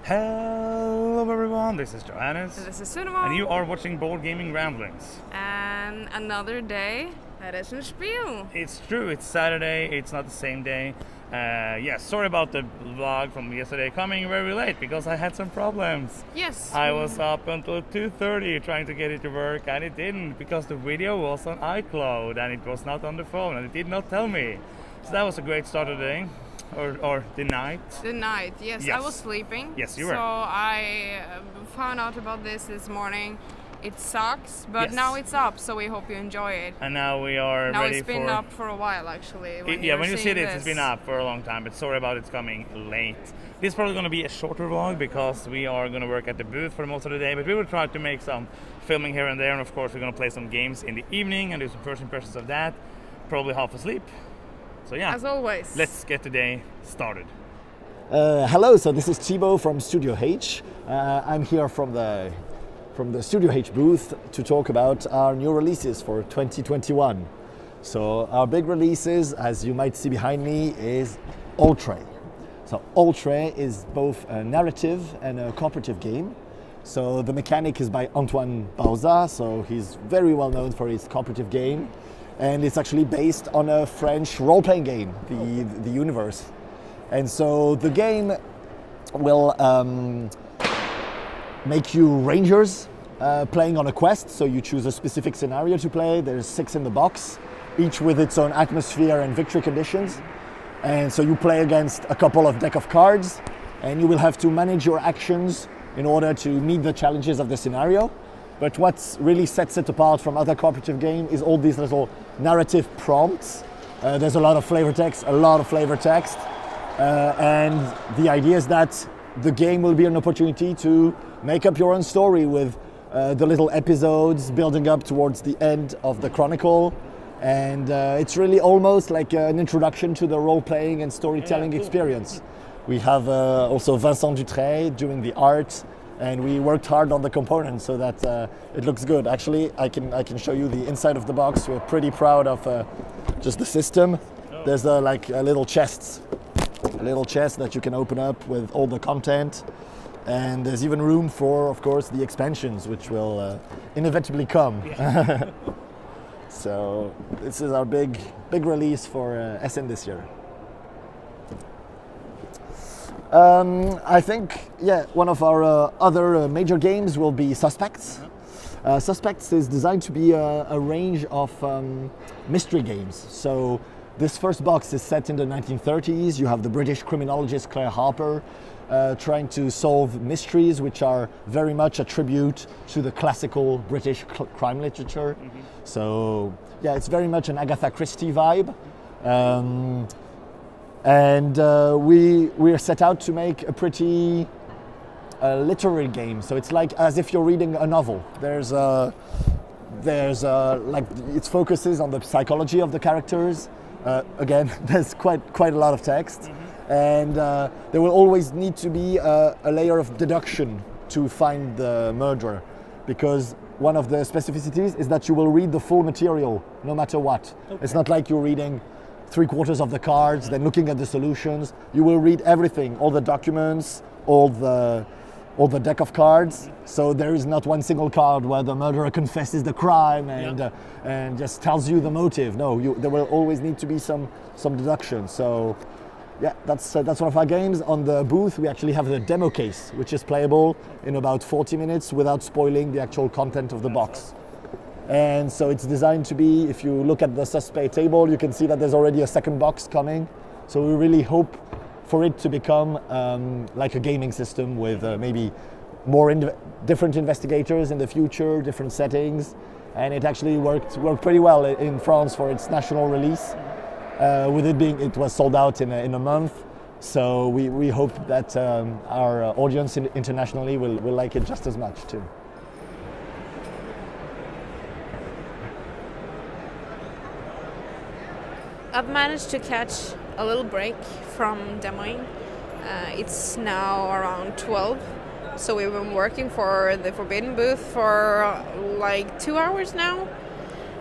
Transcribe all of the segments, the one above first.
Hello everyone, this is Johannes. This is Sunema. And you are watching Board Gaming Ramblings. And another day at Essen Spiel. It's true, it's Saturday, it's not the same day. Sorry about the vlog from yesterday coming very late because I had some problems. Yes. I was up until 2:30 trying to get it to work and it didn't because the video was on iCloud and it was not on the phone and it did not tell me. So that was a great start of the day. Or the night. The night, yes. I was sleeping. Yes, you were. So I found out about this morning. It sucks, but now it's up, so we hope you enjoy it. And now we are now ready it's been up for a while, actually. When you see this, it's been up for a long time, but sorry about it's coming late. This is probably going to be a shorter vlog because we are going to work at the booth for most of the day, but we will try to make some filming here and there, and of course we're going to play some games in the evening and do some first impressions of that. Probably half asleep. So yeah, as always, let's get the day started. Hello, so this is Thibaut from Studio H. I'm here from the Studio H booth to talk about our new releases for 2021. So our big releases, as you might see behind me, is Ultra. So Ultra is both a narrative and a cooperative game. So the mechanic is by Antoine Bauza, so he's very well known for his cooperative game. And it's actually based on a French role-playing game, the Universe. And so the game will make you rangers playing on a quest. So you choose a specific scenario to play. There's 6 in the box, each with its own atmosphere and victory conditions. And so you play against a couple of deck of cards, and you will have to manage your actions in order to meet the challenges of the scenario. But what really sets it apart from other cooperative games is all these little narrative prompts. There's a lot of flavor text, and the idea is that the game will be an opportunity to make up your own story with the little episodes building up towards the end of the chronicle. And it's really almost like an introduction to the role-playing and storytelling experience. We have also Vincent Dutray doing the art, and we worked hard on the components so that it looks good. Actually, I can show you the inside of the box. We're pretty proud of just the system. There's a little chest that you can open up with all the content, and there's even room for, of course, the expansions, which will inevitably come. Yeah. So this is our big release for Essen this year. I think, one of our other major games will be Suspects. Suspects is designed to be a range of mystery games. So this first box is set in the 1930s. You have the British criminologist Claire Harper trying to solve mysteries which are very much a tribute to the classical British crime literature. Mm-hmm. So it's very much an Agatha Christie vibe. And we are set out to make a pretty literary game. So it's like as if you're reading a novel. It focuses on the psychology of the characters. Again, there's quite a lot of text. Mm-hmm. And there will always need to be a layer of deduction to find the murderer, because one of the specificities is that you will read the full material no matter what. Okay. It's not like you're reading 3/4 of the cards, then looking at the solutions. You will read everything, all the documents, all the deck of cards. So there is not one single card where the murderer confesses the crime and just tells you the motive. No, there will always need to be some deduction. So that's one of our games. On the booth, we actually have the demo case, which is playable in about 40 minutes without spoiling the actual content of the box. And so it's designed to be, if you look at the Suspect table, you can see that there's already a second box coming. So we really hope for it to become like a gaming system with maybe more different investigators in the future, different settings. And it actually worked pretty well in France for its national release. With it was sold out in a month. So we hope that our audience internationally will like it just as much too. I've managed to catch a little break from demoing. It's now around 12, so we've been working for the Forbidden booth for like 2 hours now.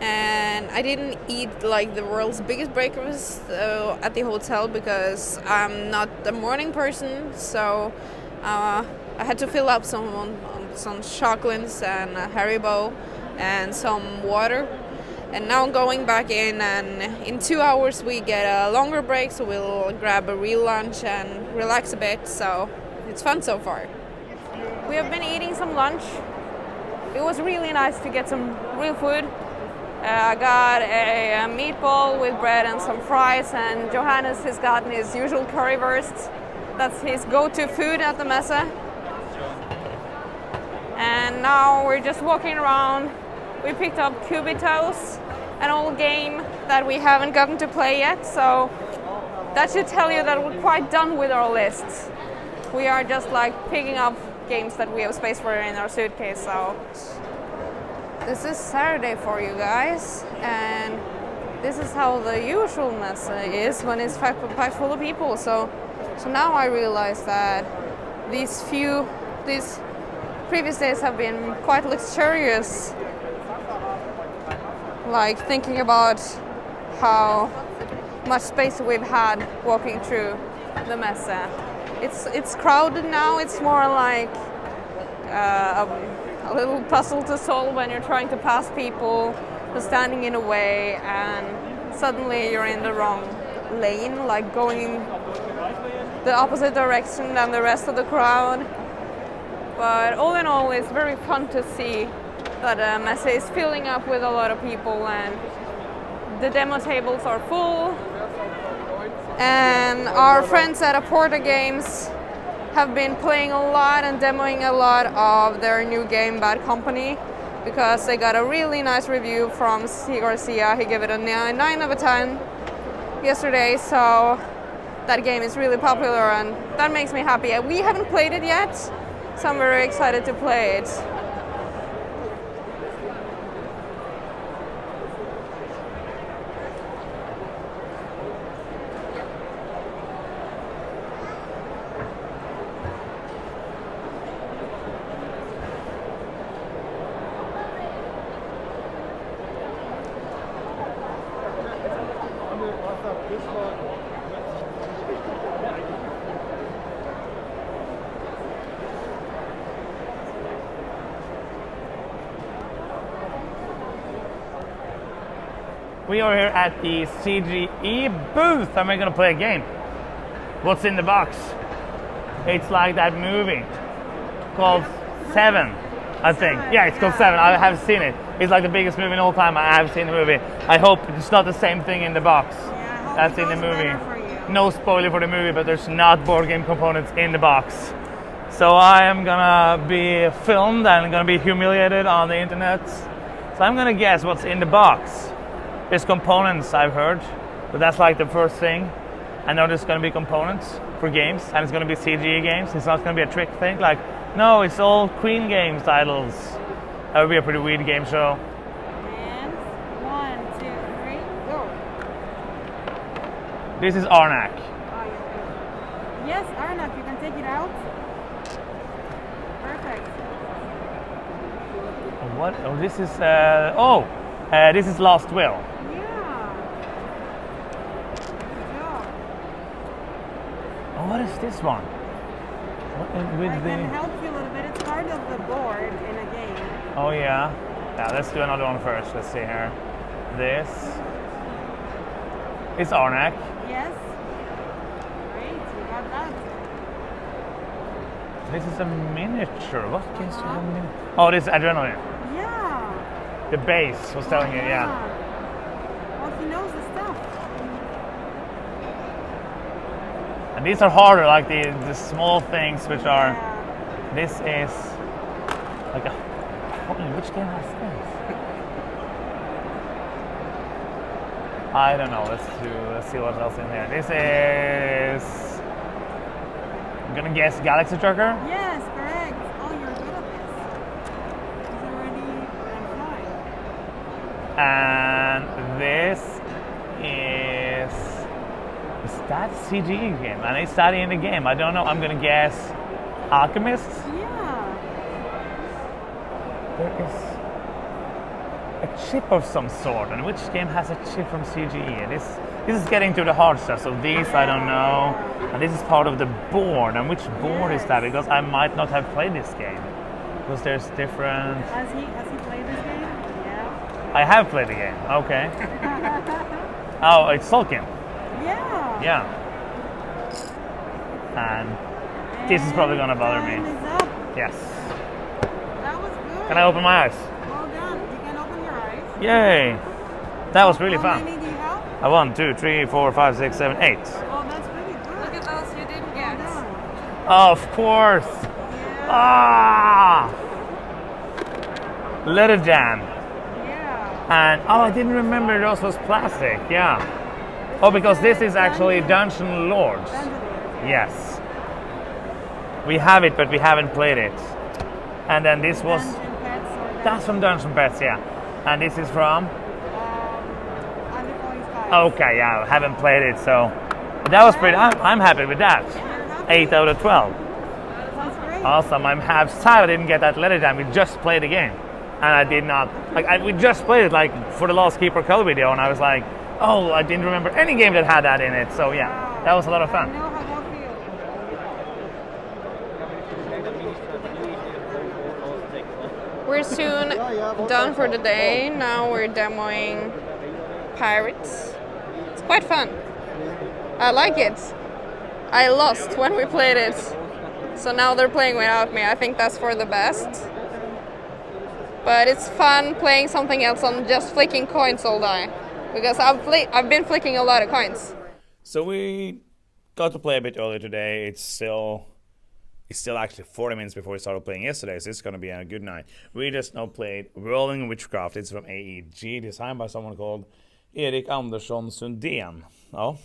And I didn't eat like the world's biggest breakfast at the hotel because I'm not a morning person, so I had to fill up some chocolates and a Haribo and some water. And now I'm going back in, and in 2 hours we get a longer break, so we'll grab a real lunch and relax a bit. So it's fun so far. We have been eating some lunch. It was really nice to get some real food. I got a meatball with bread and some fries, and Johannes has gotten his usual currywurst. That's his go-to food at the messe. And now we're just walking around. We picked up Cubitos, an old game that we haven't gotten to play yet, so that should tell you that we're quite done with our lists. We are just like picking up games that we have space for in our suitcase. So this is Saturday for you guys, and this is how the usual messe is when it's packed full of people. So now I realize that these previous days have been quite luxurious. Like thinking about how much space we've had walking through the messe. It's crowded now. It's more like a little puzzle to solve when you're trying to pass people who's standing in a way, and suddenly you're in the wrong lane, like going the opposite direction than the rest of the crowd. But all in all, it's very fun to see that messe is filling up with a lot of people, and the demo tables are full. And our friends at Aporta Games have been playing a lot and demoing a lot of their new game, Bad Company, because they got a really nice review from C. Garcia. He gave it a 9 out of 10 yesterday, so that game is really popular, and that makes me happy. We haven't played it yet, so I'm very excited to play it. We are here at the CGE booth, and we're gonna play a game. What's in the box? It's like that movie called Seven, I think. Yeah, it's called Seven. I have seen it. It's like the biggest movie in all time. I have seen the movie. I hope it's not the same thing in the box. Yeah, That's in the movie. No spoiler for the movie, but there's not board game components in the box. So I am gonna be filmed and gonna be humiliated on the internet. So I'm gonna guess what's in the box. There's components, I've heard, but that's like the first thing. I know there's going to be components for games, and it's going to be CGE games. It's not going to be a trick thing. Like, no, it's all Queen Games titles. That would be a pretty weird game show. And 1, 2, 3, go. This is Arnak. Yes, Arnak, you can take it out. Perfect. What? Oh, this is. This is Lost Will. Yeah. Good job. Oh, what is this one? What, with I the... can help you a little bit. It's part of the board in a game. Oh yeah. Yeah, let's do another one first. Let's see here. This is Arnak. Yes. Great, you got that. This is a miniature. What games do you have miniature? Oh, this is Adrenaline. Yeah. The base was telling you, yeah. Well, he knows the stuff. And these are harder, like the small things, which are. Yeah. This is like a. Holy, which game has this? I don't know. Let's see what else in here. This is. I'm gonna guess Galaxy Trucker. Yes, correct. Oh, you're good at this. He's already flying. And this is that CGE game? And it's that in the game. I don't know. I'm gonna guess Alchemist. Yeah. There is. a chip of some sort. And which game has a chip from CGE? This is getting to the hard stuff. So these I don't know. And this is part of the board. And which board is that? Because I might not have played this game. Because there's different. Has he played this game? Yeah. I have played the game. Okay. Oh, it's Sulkin. Yeah. Yeah. And this is probably gonna bother me. Time is up. Yes. That was good. Can I open my eyes? Well done. You can open your eyes. Yay! That was really How fun. many do you have? 1, 2, 3, 4, 5, 6, 7, 8. Oh, that's really good. Look at those you didn't get. Well done. Of course. Yeah. Ah! Letter jam. Yeah. And I didn't remember those was plastic. Yeah. Oh, because this is actually Dungeon Lords. Yes. We have it, but we haven't played it. And then this was. Dungeon Pets or That's from Dungeon Pets, yeah. And this is from. Undefined Skies. Okay, yeah, I haven't played it, so that was pretty. I'm happy with that. 8 out of 12. Sounds great. Awesome. I'm half sad I didn't get that letter jam. We just played the game, and I did not. We just played it like for the Lost Keeper Code video, and I was like, oh, I didn't remember any game that had that in it. So yeah, that was a lot of I fun. know how that feels. We're soon done for the day. Now we're demoing Pirates. It's quite fun. I like it. I lost when we played it. So now they're playing without me. I think that's for the best. But it's fun playing something else than just flicking coins all day. Because I've been flicking a lot of coins. So we got to play a bit earlier today. It's still actually 40 minutes before we started playing yesterday, so it's going to be a good night. We just now played Rolling Witchcraft. It's from AEG, designed by someone called Erik Andersson Sundén. Oh,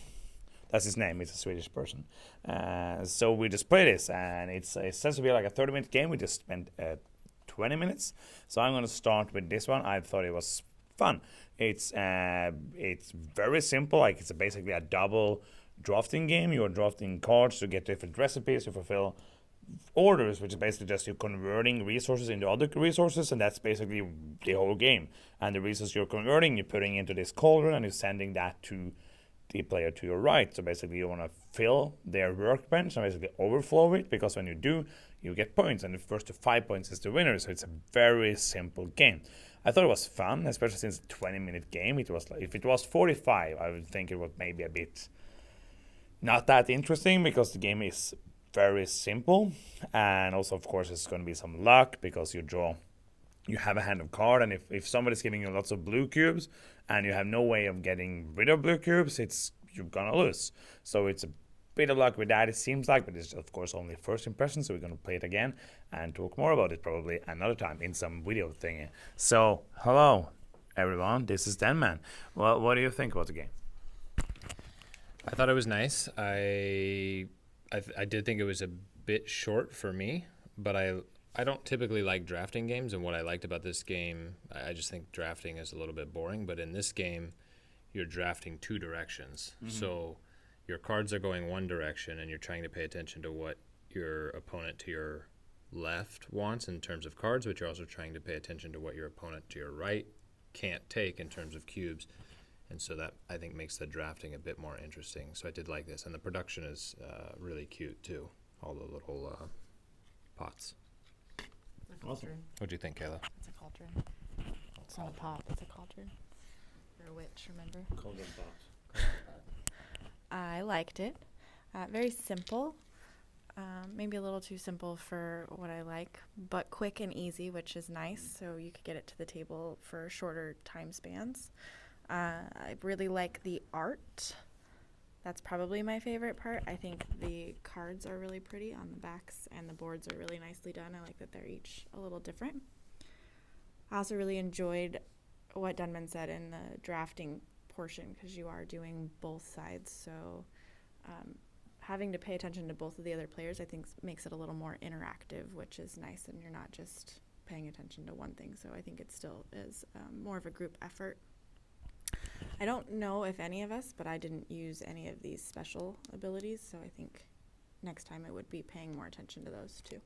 that's his name. He's a Swedish person. So we just played this, and it says to be like a 30-minute game. We just spent 20 minutes. So I'm going to start with this one. I thought it was fun. It's very simple. Like it's basically a double drafting game. You're drafting cards to get different recipes to fulfill orders, which is basically just you converting resources into other resources, and that's basically the whole game. And the resources you're converting, you're putting into this cauldron, and you're sending that to the player to your right. So basically you want to fill their workbench and basically overflow it, because when you do, you get points, and the first to 5 points is the winner. So it's a very simple game. I thought it was fun, especially since it's a 20-minute game. It was like, if it was 45, I would think it was maybe a bit not that interesting, because the game is very simple, and also of course it's going to be some luck, because you have a hand of card, and if somebody's giving you lots of blue cubes and you have no way of getting rid of blue cubes, you're gonna lose. So it's a bit of luck with that, it seems like, but it's of course only first impression, so we're going to play it again and talk more about it probably another time in some video thingy. So hello everyone, this is Denman. Well, what do you think about the game? I thought it was nice. I did think it was a bit short for me, but I don't typically like drafting games, and what I liked about this game, I just think drafting is a little bit boring, but in this game, you're drafting two directions. Mm-hmm. So your cards are going one direction, and you're trying to pay attention to what your opponent to your left wants in terms of cards, but you're also trying to pay attention to what your opponent to your right can't take in terms of cubes. And so that, I think, makes the drafting a bit more interesting. So I did like this. And the production is really cute, too. All the little pots. Awesome. What do you think, Kayla? It's a cauldron. It's not a pot, it's a cauldron. You're a witch, remember? Cauldron pot. I liked it. Very simple. Maybe a little too simple for what I like, but quick and easy, which is nice. So you could get it to the table for shorter time spans. I really like the art. That's probably my favorite part. I think the cards are really pretty on the backs, and the boards are really nicely done. I like that they're each a little different. I also really enjoyed what Dunman said in the drafting portion, because you are doing both sides. So having to pay attention to both of the other players, I think, makes it a little more interactive, which is nice, and you're not just paying attention to one thing. So I think it still is more of a group effort. I don't know if any of us, but I didn't use any of these special abilities, so I think next time I would be paying more attention to those too.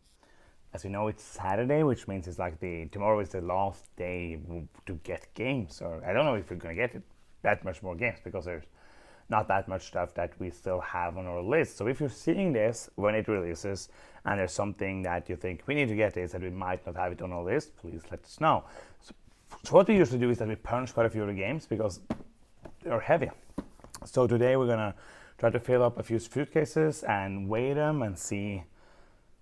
as you know, it's Saturday, which means it's like tomorrow is the last day to get games. Or I don't know if we're gonna get that much more games because there's not that much stuff that we still have on our list. So if you're seeing this when it releases and there's something that you think we need to get this and we might not have it on our list, please let us know. So what we usually do is that we punch quite a few of the games because they're heavy. So today we're gonna try to fill up a few suitcases and weigh them and see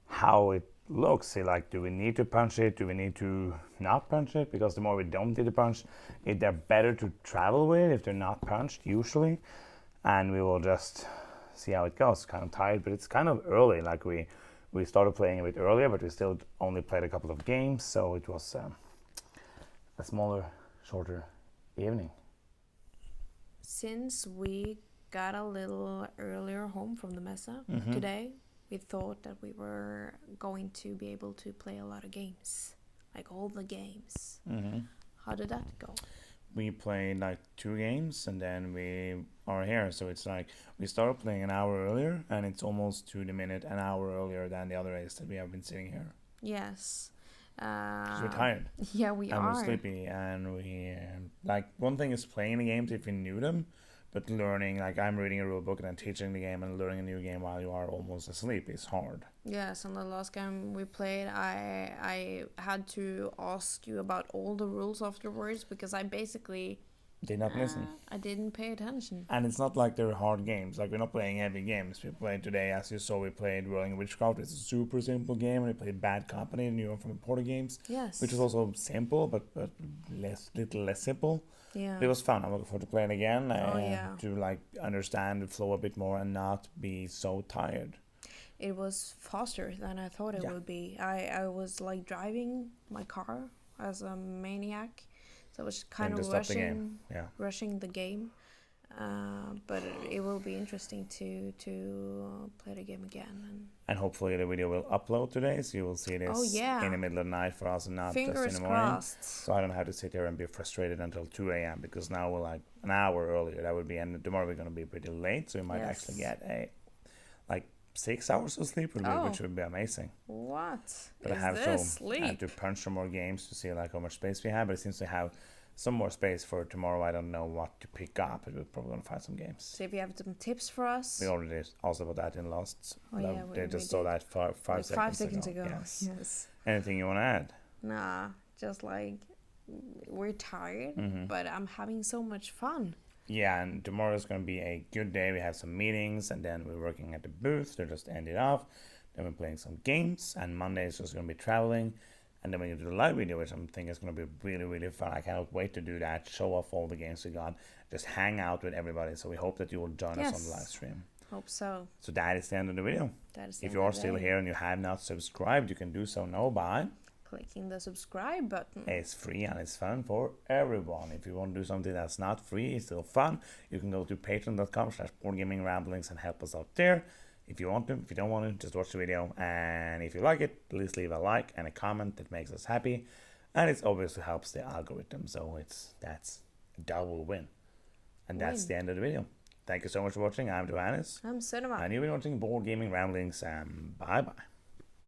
how it looks. See, like, do we need to punch it? Do we need to not punch it? Because the more we don't need to punch, they're better to travel with if they're not punched usually. And we will just see how it goes. Kind of tired, but it's kind of early. Like we started playing a bit earlier, but we still only played a couple of games, so it was a smaller, shorter evening. Since we got a little earlier home from the messe today, we thought that we were going to be able to play a lot of games, like all the games. How did that go? We played like 2 games and then we are here. So it's like we started playing an hour earlier and it's almost to the minute an hour earlier than the other days that we have been sitting here. Yes. Because we're tired. Yeah, we and are. We're sleepy and we like one thing is playing the games if you knew them, but learning, like I'm reading a rule book and then teaching the game and learning a new game while you are almost asleep is hard. Yes, and the last game we played, I had to ask you about all the rules afterwards because I basically Did not listen. I didn't pay attention. And it's not like they're hard games. Like we're not playing heavy games. We played today, as you saw, we played Rolling Witchcraft. It's a super simple game. We played Bad Company, the new one from Porter Games. Yes. Which is also simple, but little less simple. Yeah. It was fun. I'm looking forward to playing again. Yeah. To like understand the flow a bit more and not be so tired. It was faster than I thought it would be. I was like driving my car as a maniac, so I was kind of rushing the game. But it will be interesting to play the game again. And hopefully the video will upload today, so you will see this in the middle of the night for us and not Fingers just in the morning. crossed. So I don't have to sit here and be frustrated until 2 a.m. because now we're like an hour earlier. That would be, and tomorrow we're going to be pretty late, so we might actually get 6 hours of sleep, which would be amazing. What? But I have to punch some more games to see like how much space we have. But since we have some more space for tomorrow, I don't know what to pick up. But we're probably gonna find some games. So if you have some tips for us, we already also about that in last. They just saw that 5 seconds ago. Yes. Anything you want to add? Nah, just like we're tired, but I'm having so much fun. Yeah, and tomorrow is going to be a good day. We have some meetings, and then we're working at the booth to just end it off. Then we're playing some games, and Monday is just going to be traveling. And then we're going to do the live video, which I'm thinking is going to be really, really fun. I cannot wait to do that, show off all the games we got, just hang out with everybody. So we hope that you will join us on the live stream. Hope so. So that is the end of the video. If you are still here and you have not subscribed, you can do so now by clicking the subscribe button. It's free and it's fun for everyone. If you want to do something that's not free, it's still fun, you can go to patreon.com/boardgamingramblings and help us out there. If you want to, if you don't want to, just watch the video. And if you like it, please leave a like and a comment. That makes us happy. And it obviously helps the algorithm. So that's a double win. And that's the end of the video. Thank you so much for watching. I'm Johannes. I'm Cinema. And you've been watching Board Gaming Ramblings. Bye-bye.